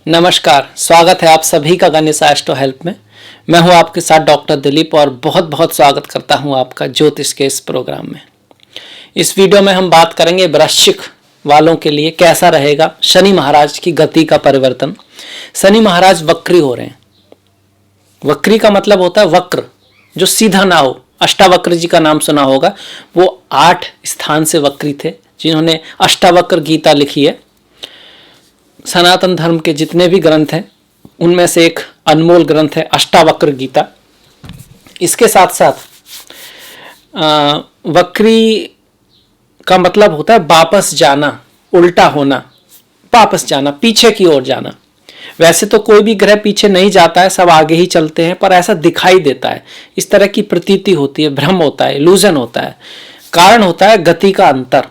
नमस्कार, स्वागत है आप सभी का गणेश एस्ट्रो हेल्प में। मैं हूं आपके साथ डॉक्टर दिलीप और बहुत बहुत स्वागत करता हूं आपका ज्योतिष के इस प्रोग्राम में। इस वीडियो में हम बात करेंगे वृश्चिक वालों के लिए कैसा रहेगा शनि महाराज की गति का परिवर्तन। शनि महाराज वक्री हो रहे हैं। वक्री का मतलब होता है वक्र, जो सीधा ना हो। अष्टावक्र जी का नाम सुना होगा, वो 8 स्थान से वक्री थे जिन्होंने अष्टावक्र गीता लिखी है। सनातन धर्म के जितने भी ग्रंथ हैं उनमें से एक अनमोल ग्रंथ है अष्टावक्र गीता। इसके साथ साथ वक्री का मतलब होता है वापस जाना, उल्टा होना, वापस जाना, पीछे की ओर जाना। वैसे तो कोई भी ग्रह पीछे नहीं जाता है, सब आगे ही चलते हैं, पर ऐसा दिखाई देता है, इस तरह की प्रतीति होती है, भ्रम होता है, इल्यूजन होता है। कारण होता है गति का अंतर।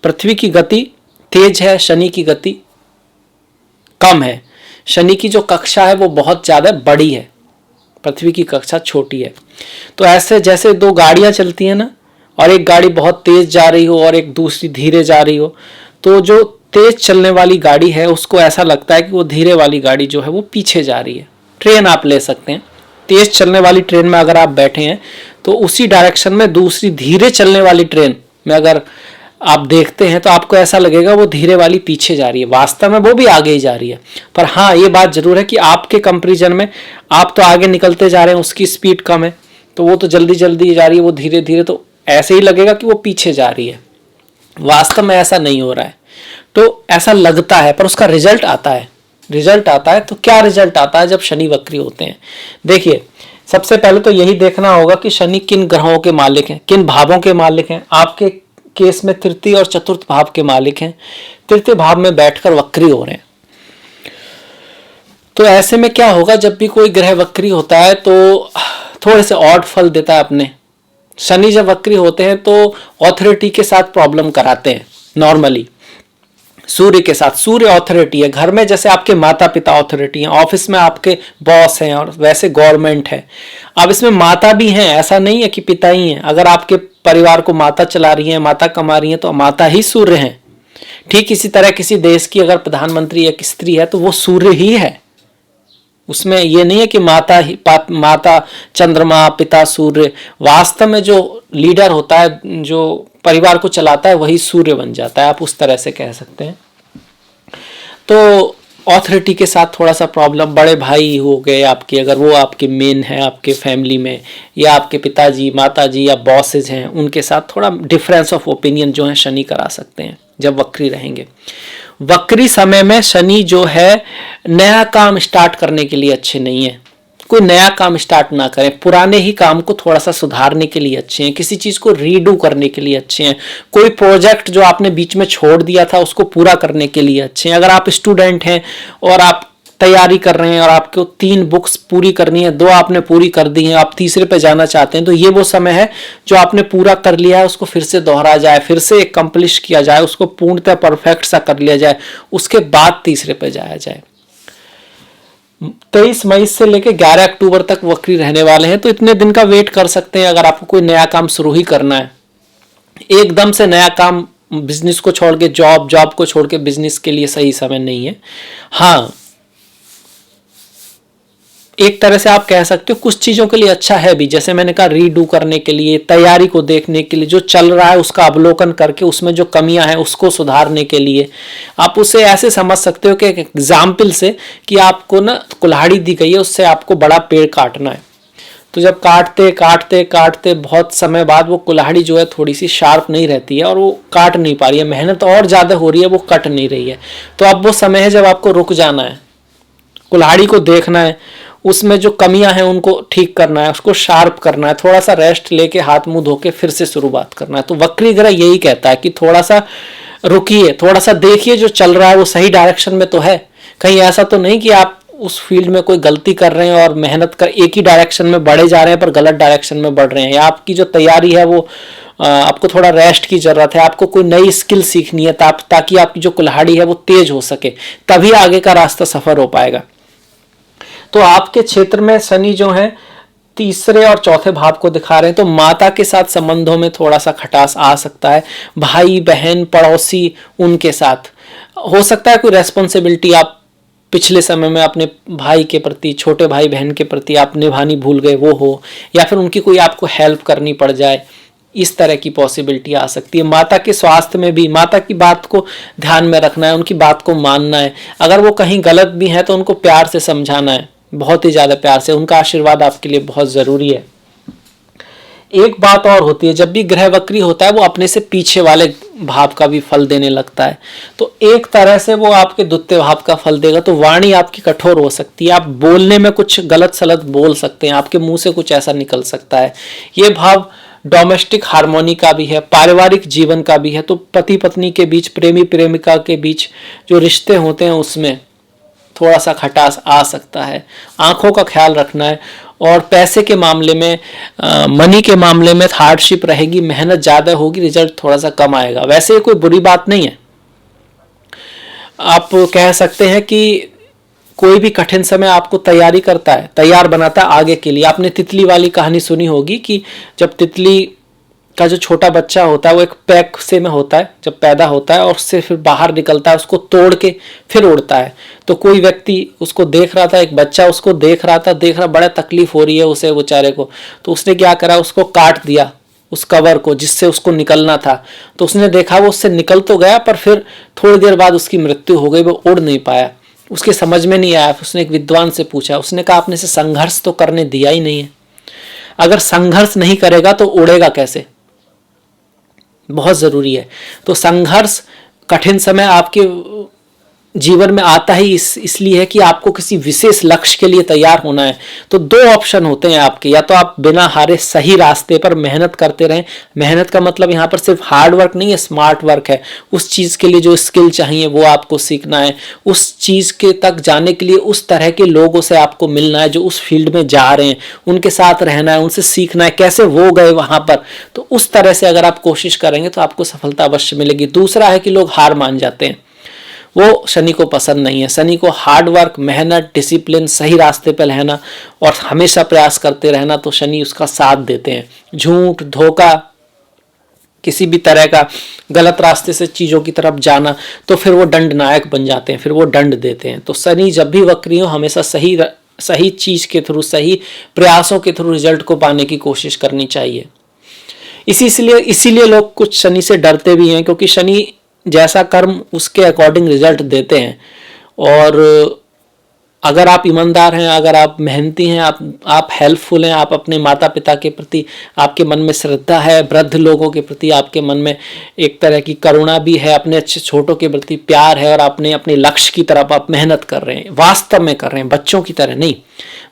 पृथ्वी की गति तेज है, शनि की गति कम है। शनि की जो कक्षा है वो बहुत ज़्यादा बड़ी है, पृथ्वी की कक्षा छोटी है। तो ऐसे जैसे दो गाड़ियां चलती हैं ना, और एक गाड़ी बहुत तेज जा रही हो और एक दूसरी धीरे जा रही हो, तो जो तेज चलने वाली गाड़ी है उसको ऐसा लगता है कि वो धीरे वाली गाड़ी जो है वो पीछे जा रही है। ट्रेन आप ले सकते हैं, तेज चलने वाली ट्रेन में अगर आप बैठे हैं तो उसी डायरेक्शन में दूसरी धीरे चलने वाली ट्रेन में अगर आप देखते हैं तो आपको ऐसा लगेगा वो धीरे वाली पीछे जा रही है, वास्तव में वो भी आगे ही जा रही है। पर हाँ, ये बात जरूर है कि आपके कंपैरिजन में आप तो आगे निकलते जा रहे हैं, उसकी स्पीड कम है, तो वो तो जल्दी जल्दी जा रही है, वो धीरे धीरे, तो ऐसे ही लगेगा कि वो पीछे जा रही है। वास्तव में ऐसा नहीं हो रहा है। तो ऐसा लगता है, पर उसका रिजल्ट आता है। तो क्या रिजल्ट आता है जब शनि वक्री होते हैं? देखिए, सबसे पहले तो यही देखना होगा कि शनि किन ग्रहों के मालिक हैं, किन भावों के मालिक हैं। आपके केस में तृतीय और चतुर्थ भाव के मालिक हैं। तृतीय भाव में बैठकर वक्री हो रहे हैं। तो ऐसे में क्या होगा, जब भी कोई ग्रह वक्री होता है तो थोड़े से ऑड फल देता है अपने। शनि जब वक्री होते हैं तो ऑथोरिटी के साथ प्रॉब्लम कराते हैं नॉर्मली। सूर्य के साथ, सूर्य ऑथोरिटी है, घर में जैसे आपके माता पिता ऑथोरिटी हैं, ऑफिस में आपके बॉस हैं, और वैसे गवर्नमेंट है। अब इसमें माता भी हैं, ऐसा नहीं है कि पिता ही हैं। अगर आपके परिवार को माता चला रही है, माता कमा रही है, तो माता ही सूर्य हैं। ठीक इसी तरह किसी देश की अगर प्रधानमंत्री एक स्त्री है तो वो सूर्य ही है। उसमें ये नहीं है कि माता चंद्रमा, पिता सूर्य। वास्तव में जो लीडर होता है, जो परिवार को चलाता है, वही सूर्य बन जाता है, आप उस तरह से कह सकते हैं। तो ऑथोरिटी के साथ थोड़ा सा प्रॉब्लम, बड़े भाई हो गए आपके, अगर वो आपके मेन है आपके फैमिली में, या आपके पिताजी, माताजी या बॉसेज हैं, उनके साथ थोड़ा डिफरेंस ऑफ ओपिनियन जो है शनि करा सकते हैं जब वक्री रहेंगे। वक्री समय में शनि जो है नया काम स्टार्ट करने के लिए अच्छे नहीं है। कोई नया काम स्टार्ट ना करें, पुराने ही काम को थोड़ा सा सुधारने के लिए अच्छे हैं, किसी चीज को रीडू करने के लिए अच्छे हैं, कोई प्रोजेक्ट जो आपने बीच में छोड़ दिया था उसको पूरा करने के लिए अच्छे हैं। अगर आप स्टूडेंट हैं और आप तैयारी कर रहे हैं और आपको 3 बुक्स पूरी करनी है, 2 आपने पूरी कर दी हैं, आप तीसरे पे जाना चाहते हैं, तो ये वो समय है जो आपने पूरा कर लिया है उसको फिर से दोहरा जाए, फिर से एकम्प्लिश किया जाए, उसको पूर्णतः परफेक्ट सा कर लिया जाए, उसके बाद तीसरे पे जाया जाए। 23 मई से लेकर 11 अक्टूबर तक वक्री रहने वाले हैं, तो इतने दिन का वेट कर सकते हैं अगर आपको कोई नया काम शुरू ही करना है। एकदम से नया काम, बिजनेस को छोड़ के जॉब को छोड़ के बिजनेस के लिए सही समय नहीं है। हाँ, एक तरह से आप कह सकते हो कुछ चीजों के लिए अच्छा है भी, जैसे मैंने कहा रीडू करने के लिए, तैयारी को देखने के लिए, जो चल रहा है उसका अवलोकन करके उसमें जो कमियां हैं उसको सुधारने के लिए। आप उसे ऐसे समझ सकते हो कि एक एग्जाम्पल से, कि आपको ना कुल्हाड़ी दी गई है, उससे आपको बड़ा पेड़ काटना है। तो जब काटते काटते काटते बहुत समय बाद वो कुल्हाड़ी जो है थोड़ी सी शार्प नहीं रहती है और वो काट नहीं पा रही है, मेहनत और ज्यादा हो रही है, वो कट नहीं रही है। तो अब वो समय है जब आपको रुक जाना है, कुल्हाड़ी को देखना है, उसमें जो कमियां हैं उनको ठीक करना है, उसको शार्प करना है, थोड़ा सा रेस्ट लेके हाथ मुंह धो के फिर से शुरुआत करना है। तो वक्री ग्रह यही कहता है कि थोड़ा सा रुकिए, थोड़ा सा देखिए जो चल रहा है वो सही डायरेक्शन में तो है। कहीं ऐसा तो नहीं कि आप उस फील्ड में कोई गलती कर रहे हैं और मेहनत कर एक ही डायरेक्शन में बढ़े जा रहे हैं पर गलत डायरेक्शन में बढ़ रहे हैं, या आपकी जो तैयारी है वो आपको थोड़ा रेस्ट की जरूरत है, आपको कोई नई स्किल सीखनी है ताकि आपकी जो कुल्हाड़ी है वो तेज हो सके, तभी आगे का रास्ता सफर हो पाएगा। तो आपके क्षेत्र में शनि जो है तीसरे और चौथे भाव को दिखा रहे हैं, तो माता के साथ संबंधों में थोड़ा सा खटास आ सकता है। भाई बहन पड़ोसी, उनके साथ हो सकता है कोई रेस्पॉन्सिबिलिटी आप पिछले समय में अपने भाई के प्रति, छोटे भाई बहन के प्रति आप निभानी भूल गए वो हो, या फिर उनकी कोई आपको हेल्प करनी पड़ जाए, इस तरह की पॉसिबिलिटी आ सकती है। माता के स्वास्थ्य में भी माता की बात को ध्यान में रखना है, उनकी बात को मानना है। अगर वो कहीं गलत भी है तो उनको प्यार से समझाना है, बहुत ही ज़्यादा प्यार से। उनका आशीर्वाद आपके लिए बहुत ज़रूरी है। एक बात और होती है, जब भी ग्रह वक्री होता है वो अपने से पीछे वाले भाव का भी फल देने लगता है। तो एक तरह से वो आपके द्वितीय भाव का फल देगा, तो वाणी आपकी कठोर हो सकती है, आप बोलने में कुछ गलत सलत बोल सकते हैं, आपके मुंह से कुछ ऐसा निकल सकता है। ये भाव डोमेस्टिक हार्मोनी का भी है, पारिवारिक जीवन का भी है। तो पति पत्नी के बीच, प्रेमी प्रेमिका के बीच जो रिश्ते होते हैं उसमें थोड़ा सा खटास आ सकता है। आंखों का ख्याल रखना है। और पैसे के मामले में, मनी के मामले में हार्डशिप रहेगी, मेहनत ज़्यादा होगी, रिजल्ट थोड़ा सा कम आएगा। वैसे ये कोई बुरी बात नहीं है। आप कह सकते हैं कि कोई भी कठिन समय आपको तैयारी करता है, तैयार बनाता है आगे के लिए। आपने तितली वाली कहानी सुनी होगी कि जब तितली का जो छोटा बच्चा होता है वो एक पैक से में होता है, जब पैदा होता है और उससे फिर बाहर निकलता है, उसको तोड़ के फिर उड़ता है। तो कोई व्यक्ति उसको देख रहा था, एक बच्चा उसको देख रहा, बड़ा तकलीफ हो रही है उसे बेचारे को। तो उसने क्या करा, उसको काट दिया उस कवर को जिससे उसको निकलना था। तो उसने देखा वो उससे निकल तो गया, पर फिर थोड़ी देर बाद उसकी मृत्यु हो गई, वो उड़ नहीं पाया। उसके समझ में नहीं आया। उसने एक विद्वान से पूछा, उसने कहा आपने से संघर्ष तो करने दिया ही नहीं है। अगर संघर्ष नहीं करेगा तो उड़ेगा कैसे? बहुत जरूरी है। तो संघर्ष, कठिन समय आपके जीवन में आता ही इसलिए है कि आपको किसी विशेष लक्ष्य के लिए तैयार होना है। तो दो ऑप्शन होते हैं आपके, या तो आप बिना हारे सही रास्ते पर मेहनत करते रहें। मेहनत का मतलब यहाँ पर सिर्फ हार्ड वर्क नहीं है, स्मार्ट वर्क है। उस चीज़ के लिए जो स्किल चाहिए वो आपको सीखना है। उस चीज़ के तक जाने के लिए उस तरह के लोगों से आपको मिलना है जो उस फील्ड में जा रहे हैं, उनके साथ रहना है, उनसे सीखना है कैसे वो गए वहाँ पर। तो उस तरह से अगर आप कोशिश करेंगे तो आपको सफलता अवश्य मिलेगी। दूसरा है कि लोग हार मान जाते हैं, वो शनि को पसंद नहीं है। शनि को हार्ड वर्क, मेहनत, डिसिप्लिन, सही रास्ते पर रहना और हमेशा प्रयास करते रहना, तो शनि उसका साथ देते हैं। झूठ, धोखा, किसी भी तरह का गलत रास्ते से चीज़ों की तरफ जाना, तो फिर वो दंड नायक बन जाते हैं, फिर वो दंड देते हैं। तो शनि जब भी वक्री हो हमेशा सही चीज़ के थ्रू, सही प्रयासों के थ्रू रिजल्ट को पाने की कोशिश करनी चाहिए। इसीलिए लोग कुछ शनि से डरते भी हैं, क्योंकि शनि जैसा कर्म उसके अकॉर्डिंग रिजल्ट देते हैं। और अगर आप ईमानदार हैं, अगर आप मेहनती हैं, आप हेल्पफुल हैं, आप अपने माता पिता के प्रति, आपके मन में श्रद्धा है, वृद्ध लोगों के प्रति आपके मन में एक तरह की करुणा भी है, अपने अच्छे छोटों के प्रति प्यार है, और आपने अपने लक्ष्य की तरफ आप मेहनत कर रहे हैं, वास्तव में कर रहे हैं, बच्चों की तरह नहीं।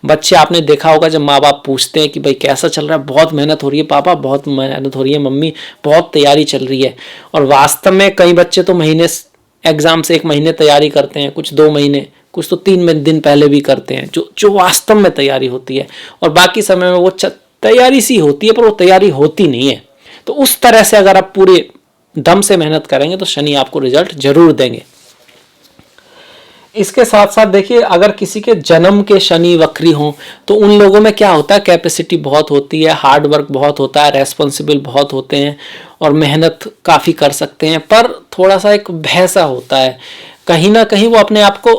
बच्चे आपने देखा होगा जब माँ बाप पूछते हैं कि भाई कैसा चल रहा है, बहुत मेहनत हो रही है पापा, बहुत मेहनत हो रही है मम्मी, बहुत तैयारी चल रही है। और वास्तव में कई बच्चे तो एग्जाम से 1 महीने तैयारी करते हैं, कुछ 2 महीने, कुछ तो 3 दिन पहले भी करते हैं, जो वास्तव में तैयारी होती है। और बाकी समय में वो तैयारी सी होती है, पर वो तैयारी होती नहीं है। तो उस तरह से अगर आप पूरे दम से मेहनत करेंगे तो शनि आपको रिजल्ट जरूर देंगे। इसके साथ साथ देखिए, अगर किसी के जन्म के शनि वक्री हों तो उन लोगों में क्या होता है, कैपेसिटी बहुत होती है, हार्ड वर्क बहुत होता है, रेस्पॉन्सिबल बहुत होते हैं और मेहनत काफ़ी कर सकते हैं, पर थोड़ा सा एक भय सा होता है। कहीं ना कहीं वो अपने आप को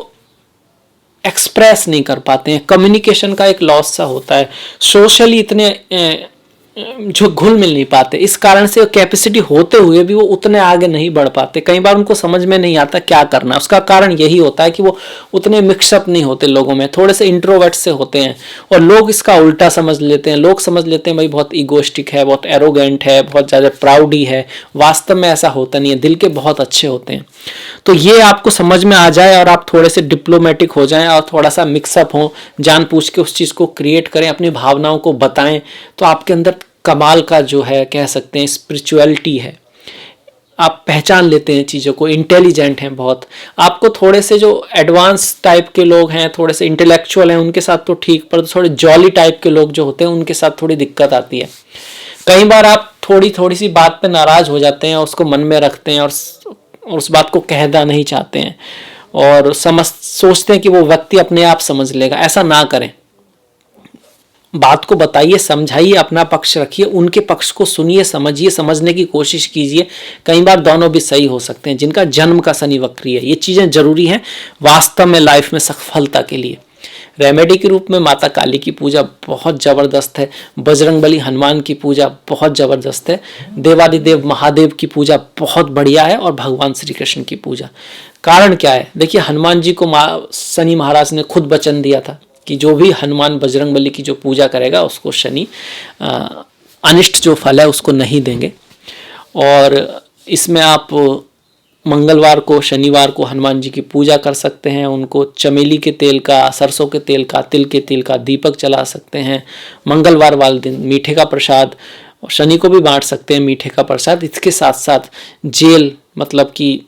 एक्सप्रेस नहीं कर पाते हैं, कम्युनिकेशन का एक लॉस सा होता है, सोशली इतने जो घुल मिल नहीं पाते। इस कारण से कैपेसिटी होते हुए भी वो उतने आगे नहीं बढ़ पाते। कई बार उनको समझ में नहीं आता क्या करना। उसका कारण यही होता है कि वो उतने मिक्सअप नहीं होते लोगों में, थोड़े से इंट्रोवर्ट से होते हैं। और लोग इसका उल्टा समझ लेते हैं, लोग समझ लेते हैं भाई बहुत ईगोइस्टिक है, बहुत एरोगेंट है, बहुत ज़्यादा प्राउडी है। वास्तव में ऐसा होता नहीं है, दिल के बहुत अच्छे होते हैं। तो ये आपको समझ में आ जाए और आप थोड़े से डिप्लोमेटिक हो जाएं और थोड़ा सा मिक्सअप हो, जानबूझ के उस चीज़ को क्रिएट करें, अपनी भावनाओं को बताएं, तो आपके अंदर कमाल का जो है कह सकते हैं स्पिरिचुअलिटी है। आप पहचान लेते हैं चीज़ों को, इंटेलिजेंट हैं बहुत। आपको थोड़े से जो एडवांस टाइप के लोग हैं, थोड़े से इंटेलेक्चुअल हैं, उनके साथ तो ठीक, पर थोड़े जॉली टाइप के लोग जो होते हैं उनके साथ थोड़ी दिक्कत आती है। कई बार आप थोड़ी सी बात पे नाराज हो जाते हैं, उसको मन में रखते हैं और उस बात को कहना नहीं चाहते हैं और सोचते हैं कि वो व्यक्ति अपने आप समझ लेगा। ऐसा ना करें। बात को बताइए, समझाइए, अपना पक्ष रखिए, उनके पक्ष को सुनिए, समझिए, समझने की कोशिश कीजिए। कई बार दोनों भी सही हो सकते हैं। जिनका जन्म का शनि वक्री है, ये चीज़ें जरूरी हैं वास्तव में लाइफ में सफलता के लिए। रेमेडी के रूप में माता काली की पूजा बहुत ज़बरदस्त है, बजरंगबली हनुमान की पूजा बहुत ज़बरदस्त है, देवादिदेव महादेव की पूजा बहुत बढ़िया है, और भगवान श्री कृष्ण की पूजा। कारण क्या है, देखिए हनुमान जी को शनि महाराज ने खुद वचन दिया था कि जो भी हनुमान बजरंगबली की जो पूजा करेगा उसको शनि अनिष्ट जो फल है उसको नहीं देंगे। और इसमें आप मंगलवार को, शनिवार को हनुमान जी की पूजा कर सकते हैं। उनको चमेली के तेल का, सरसों के तेल का, तिल के तेल का दीपक जला सकते हैं। मंगलवार वाले दिन मीठे का प्रसाद, शनि को भी बांट सकते हैं मीठे का प्रसाद। इसके साथ साथ जेल, मतलब कि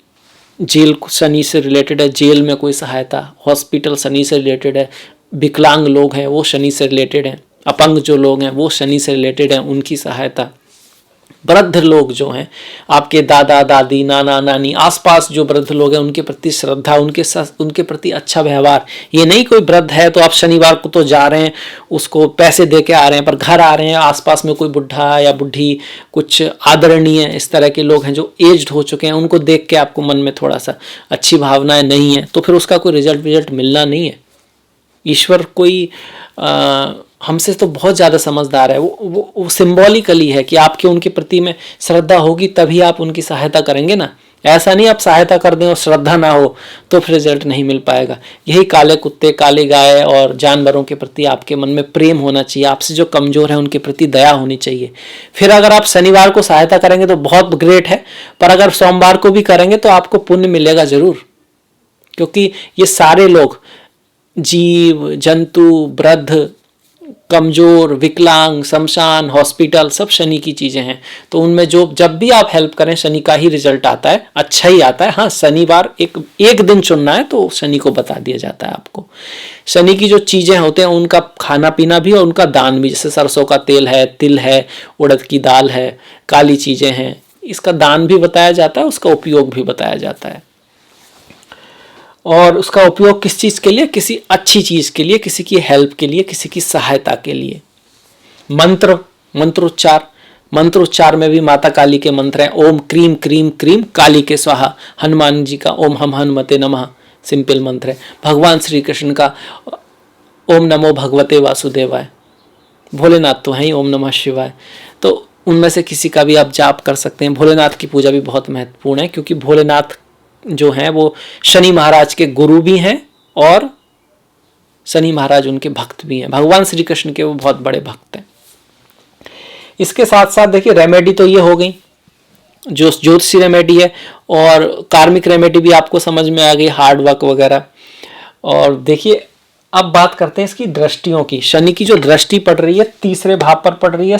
जेल शनि से रिलेटेड है, जेल में कोई सहायता, हॉस्पिटल शनि से रिलेटेड है, विकलांग लोग हैं वो शनि से रिलेटेड हैं, अपंग जो लोग हैं वो शनि से रिलेटेड हैं, उनकी सहायता। वृद्ध लोग जो हैं, आपके दादा दादी, नाना नानी, आसपास जो वृद्ध लोग हैं उनके प्रति श्रद्धा, उनके प्रति अच्छा व्यवहार। ये नहीं कोई वृद्ध है तो आप शनिवार को तो जा रहे हैं, उसको पैसे दे के आ रहे हैं, पर घर आ रहे हैं, आसपास में कोई बुढ़ा या बुढ़ी, कुछ आदरणीय इस तरह के लोग हैं जो एज्ड हो चुके हैं, उनको देख के आपको मन में थोड़ा सा अच्छी भावनाएं नहीं है, तो फिर उसका कोई रिजल्ट मिलना नहीं है। ईश्वर कोई हमसे तो बहुत ज़्यादा समझदार है। वो सिंबॉलिकली है कि आपके उनके प्रति में श्रद्धा होगी तभी आप उनकी सहायता करेंगे ना। ऐसा नहीं आप सहायता कर दें और श्रद्धा ना हो तो फिर रिजल्ट नहीं मिल पाएगा। यही काले कुत्ते, काली गाय और जानवरों के प्रति आपके मन में प्रेम होना चाहिए, आपसे जो कमज़ोर है उनके प्रति दया होनी चाहिए। फिर अगर आप शनिवार को सहायता करेंगे तो बहुत ग्रेट है, पर अगर सोमवार को भी करेंगे तो आपको पुण्य मिलेगा ज़रूर, क्योंकि ये सारे लोग, जीव जंतु, वृद्ध, कमजोर, विकलांग, शमशान, हॉस्पिटल, सब शनि की चीजें हैं। तो उनमें जब भी आप हेल्प करें शनि का ही रिजल्ट आता है, अच्छा ही आता है। हाँ, शनिवार एक दिन चुनना है तो शनि को बता दिया जाता है आपको। शनि की जो चीजें होते हैं उनका खाना पीना भी और उनका दान भी, जैसे सरसों का तेल है, तिल है, उड़द की दाल है, काली चीजें हैं, इसका दान भी बताया जाता है, उसका उपयोग भी बताया जाता है। और उसका उपयोग किस चीज़ के लिए, किसी अच्छी चीज़ के लिए, किसी की हेल्प के लिए, किसी की सहायता के लिए। मंत्रोच्चार में भी माता काली के मंत्र हैं। ओम क्रीम क्रीम क्रीम काली के स्वाहा, हनुमान जी का ओम हम हनुमते नमः सिंपल मंत्र है। भगवान श्री कृष्ण का ओम नमो भगवते वासुदेवाय, भोलेनाथ तो है ही, ओम नमः शिवाय। तो उनमें से किसी का भी आप जाप कर सकते हैं। भोलेनाथ की पूजा भी बहुत महत्वपूर्ण है, क्योंकि भोलेनाथ जो हैं वो शनि महाराज के गुरु भी हैं और शनि महाराज उनके भक्त भी हैं। भगवान श्री कृष्ण के वो बहुत बड़े भक्त हैं। इसके साथ साथ देखिए रेमेडी तो ये हो गई जो ज्योतिषी रेमेडी है, और कार्मिक रेमेडी भी आपको समझ में आ गई, हार्ड वर्क वगैरह। और देखिए अब बात करते हैं इसकी दृष्टियों की। शनि की जो दृष्टि पड़ रही है तीसरे भाव पर पड़ रही है,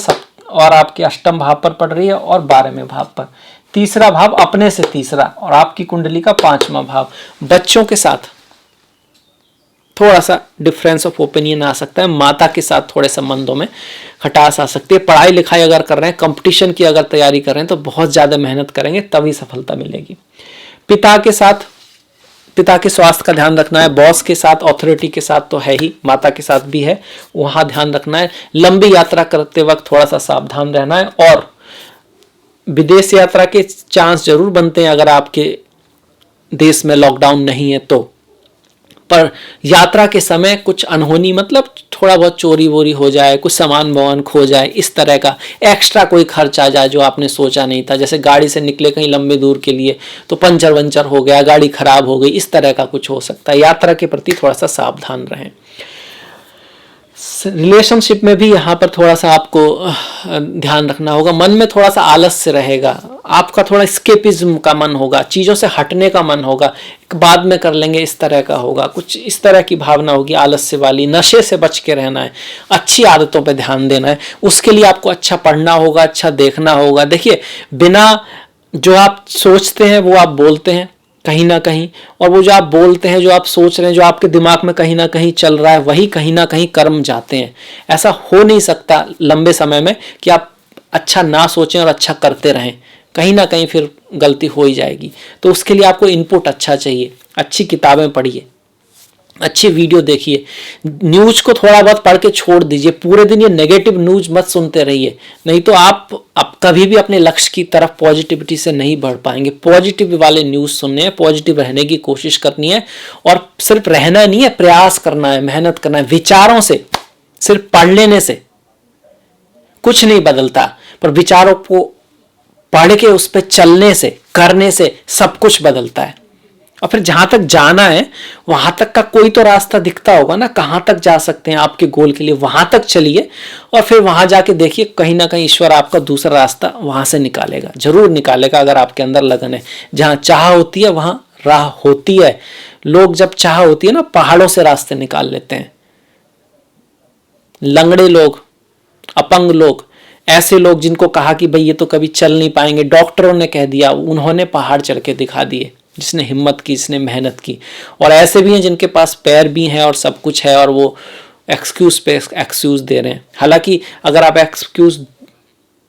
और आपके अष्टम भाव पर पड़ रही है, और 12वें भाव पर। तीसरा भाव अपने से तीसरा, और आपकी कुंडली का 5वां भाव। बच्चों के साथ थोड़ा सा डिफरेंस ऑफ ओपिनियन आ सकता है, माता के साथ थोड़े संबंधों में खटास आ सकती है। पढ़ाई लिखाई अगर कर रहे हैं, कंपटीशन की अगर तैयारी कर रहे हैं तो बहुत ज़्यादा मेहनत करेंगे तभी सफलता मिलेगी। पिता के साथ, पिता के स्वास्थ्य का ध्यान रखना है। बॉस के साथ, अथॉरिटी के साथ तो है ही, माता के साथ भी है, वहाँ ध्यान रखना है। लंबी यात्रा करते वक्त थोड़ा सा सावधान रहना है, और विदेश यात्रा के चांस जरूर बनते हैं अगर आपके देश में लॉकडाउन नहीं है तो। पर यात्रा के समय कुछ अनहोनी, मतलब थोड़ा बहुत चोरी वोरी हो जाए, कुछ सामान वामान खो जाए, इस तरह का एक्स्ट्रा कोई खर्च आ जाए जो आपने सोचा नहीं था। जैसे गाड़ी से निकले कहीं लंबे दूर के लिए तो पंचर वंचर हो गया, गाड़ी खराब हो गई, इस तरह का कुछ हो सकता है। यात्रा के प्रति थोड़ा सा सावधान रहें। रिलेशनशिप में भी यहाँ पर थोड़ा सा आपको ध्यान रखना होगा। मन में थोड़ा सा आलस्य रहेगा, आपका थोड़ा स्केपिज्म का मन होगा, चीज़ों से हटने का मन होगा, बाद में कर लेंगे इस तरह का होगा, कुछ इस तरह की भावना होगी आलस्य वाली। नशे से बच के रहना है, अच्छी आदतों पे ध्यान देना है। उसके लिए आपको अच्छा पढ़ना होगा, अच्छा देखना होगा। देखिए बिना जो आप सोचते हैं वो आप बोलते हैं कहीं ना कहीं, और वो जो आप बोलते हैं, जो आप सोच रहे हैं, जो आपके दिमाग में कहीं ना कहीं चल रहा है, वही कहीं ना कहीं कर्म जाते हैं। ऐसा हो नहीं सकता लंबे समय में कि आप अच्छा ना सोचें और अच्छा करते रहें, कहीं ना कहीं फिर गलती हो ही जाएगी। तो उसके लिए आपको इनपुट अच्छा चाहिए, अच्छी किताबें पढ़िए, अच्छी वीडियो देखिए, न्यूज को थोड़ा बहुत पढ़ के छोड़ दीजिए, पूरे दिन ये नेगेटिव न्यूज मत सुनते रहिए, नहीं तो आप कभी भी अपने लक्ष्य की तरफ पॉजिटिविटी से नहीं बढ़ पाएंगे। पॉजिटिव वाले न्यूज सुनने हैं, पॉजिटिव रहने की कोशिश करनी है, और सिर्फ रहना नहीं है, प्रयास करना है, मेहनत करना है। विचारों से, सिर्फ पढ़ लेने से कुछ नहीं बदलता, पर विचारों को पढ़ के उस पर चलने से, करने से सब कुछ बदलता है। और फिर जहां तक जाना है वहां तक का कोई तो रास्ता दिखता होगा ना, कहां तक जा सकते हैं आपके गोल के लिए, वहां तक चलिए, और फिर वहां जाके देखिए कहीं ना कहीं ईश्वर आपका दूसरा रास्ता वहां से निकालेगा, जरूर निकालेगा, अगर आपके अंदर लगन है। जहां चाह होती है वहां राह होती है। लोग जब चाह होती है ना, पहाड़ों से रास्ते निकाल लेते हैं। लंगड़े लोग, अपंग लोग, ऐसे लोग जिनको कहा कि भाई ये तो कभी चल नहीं पाएंगे, डॉक्टरों ने कह दिया, उन्होंने पहाड़ चढ़ के दिखा दिए, जिसने हिम्मत की, जिसने मेहनत की। और ऐसे भी हैं जिनके पास पैर भी हैं और सब कुछ है, और वो एक्सक्यूज पे एक्सक्यूज दे रहे हैं। हालांकि अगर आप एक्सक्यूज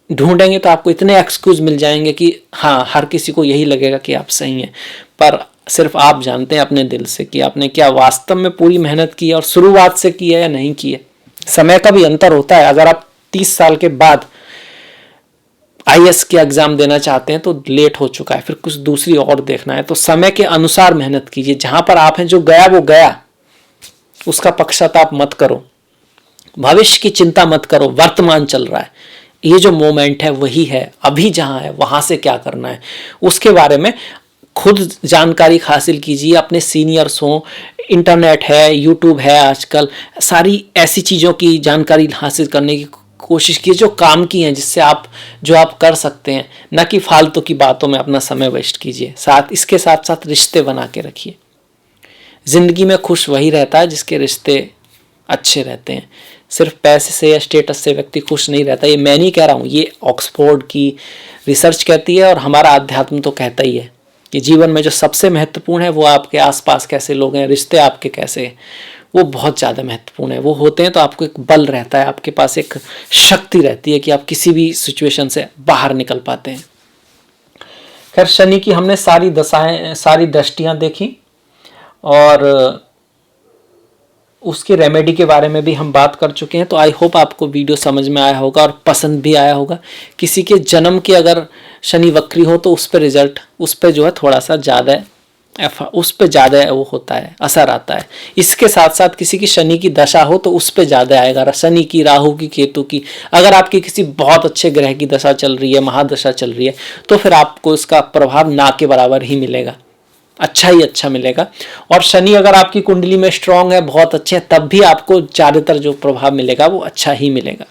ढूंढेंगे तो आपको इतने एक्सक्यूज मिल जाएंगे कि हाँ, हर किसी को यही लगेगा कि आप सही हैं, पर सिर्फ आप जानते हैं अपने दिल से कि आपने क्या वास्तव में पूरी मेहनत की है, और शुरुआत से की है या नहीं की है। समय का भी अंतर होता है। अगर आप 30 साल के बाद आईएएस के एग्जाम देना चाहते हैं तो लेट हो चुका है, फिर कुछ दूसरी और देखना है। तो समय के अनुसार मेहनत कीजिए। जहां पर आप हैं, जो गया वो गया, उसका पश्चाताप मत करो, भविष्य की चिंता मत करो। वर्तमान चल रहा है, ये जो मोमेंट है वही है, अभी जहां है वहां से क्या करना है उसके बारे में खुद जानकारी हासिल कीजिए। अपने सीनियर्स हों, इंटरनेट है, यूट्यूब है, आजकल सारी ऐसी चीज़ों की जानकारी हासिल करने की कोशिश कीजिए जो काम की हैं, जिससे जो आप कर सकते हैं, न कि फालतू की बातों में अपना समय वेस्ट कीजिए। इसके साथ साथ रिश्ते बना के रखिए। जिंदगी में खुश वही रहता है जिसके रिश्ते अच्छे रहते हैं। सिर्फ पैसे से या स्टेटस से व्यक्ति खुश नहीं रहता। ये मैं नहीं कह रहा हूँ, ये ऑक्सफोर्ड की रिसर्च कहती है, और हमारा अध्यात्म तो कहता ही है कि जीवन में जो सबसे महत्वपूर्ण है वो आपके आसपास कैसे लोग हैं, रिश्ते आपके कैसे हैं, वो बहुत ज़्यादा महत्वपूर्ण है। वो होते हैं तो आपको एक बल रहता है, आपके पास एक शक्ति रहती है कि आप किसी भी सिचुएशन से बाहर निकल पाते हैं। खैर, शनि की हमने सारी दशाएं, सारी दृष्टियां देखी, और उसकी रेमेडी के बारे में भी हम बात कर चुके हैं। तो आई होप आपको वीडियो समझ में आया होगा और पसंद भी आया होगा। किसी के जन्म के अगर शनि वक्री हो तो उस पर रिजल्ट, उस पर जो है थोड़ा सा ज़्यादा, उस पर ज़्यादा वो होता है, असर आता है। इसके साथ साथ किसी की शनि की दशा हो तो उस पर ज़्यादा आएगा, शनि की, राहु की, केतु की। अगर आपकी किसी बहुत अच्छे ग्रह की दशा चल रही है, महादशा चल रही है, तो फिर आपको इसका प्रभाव ना के बराबर ही मिलेगा, अच्छा ही अच्छा मिलेगा। और शनि अगर आपकी कुंडली में स्ट्रांग है, बहुत अच्छे हैं, तब भी आपको ज़्यादातर जो प्रभाव मिलेगा वो अच्छा ही मिलेगा।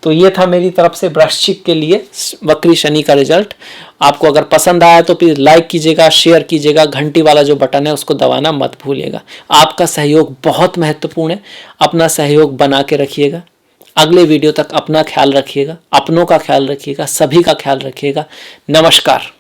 तो ये था मेरी तरफ से वृश्चिक के लिए वक्री शनि का रिजल्ट। आपको अगर पसंद आया तो प्लीज़ लाइक कीजिएगा, शेयर कीजिएगा, घंटी वाला जो बटन है उसको दबाना मत भूलिएगा। आपका सहयोग बहुत महत्वपूर्ण है, अपना सहयोग बना के रखिएगा। अगले वीडियो तक अपना ख्याल रखिएगा, अपनों का ख्याल रखिएगा, सभी का ख्याल रखिएगा। नमस्कार।